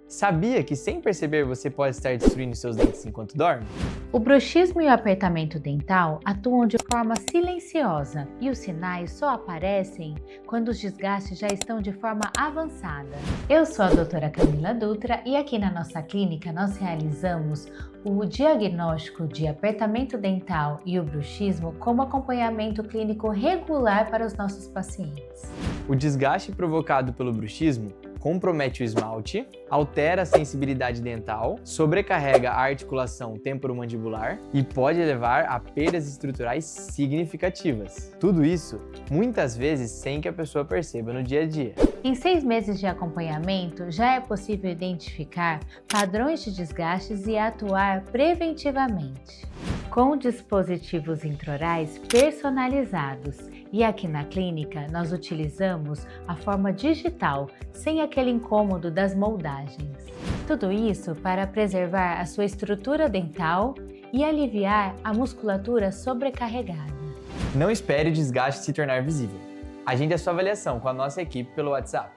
Sabia que sem perceber você pode estar destruindo seus dentes enquanto dorme? O bruxismo e o apertamento dental atuam de forma silenciosa e os sinais só aparecem quando os desgastes já estão de forma avançada. Eu sou a doutora Camila Dutra e aqui na nossa clínica nós realizamos o diagnóstico de apertamento dental e o bruxismo como acompanhamento clínico regular para os nossos pacientes. O desgaste provocado pelo bruxismo compromete o esmalte, altera a sensibilidade dental, sobrecarrega a articulação temporomandibular e pode levar a perdas estruturais significativas. Tudo isso, muitas vezes, sem que a pessoa perceba no dia a dia. Em 6 meses de acompanhamento, já é possível identificar padrões de desgastes e atuar preventivamente. Com dispositivos intraorais personalizados. E aqui na clínica nós utilizamos a forma digital, sem aquele incômodo das moldagens. Tudo isso para preservar a sua estrutura dental e aliviar a musculatura sobrecarregada. Não espere o desgaste se tornar visível. Agende a sua avaliação com a nossa equipe pelo WhatsApp.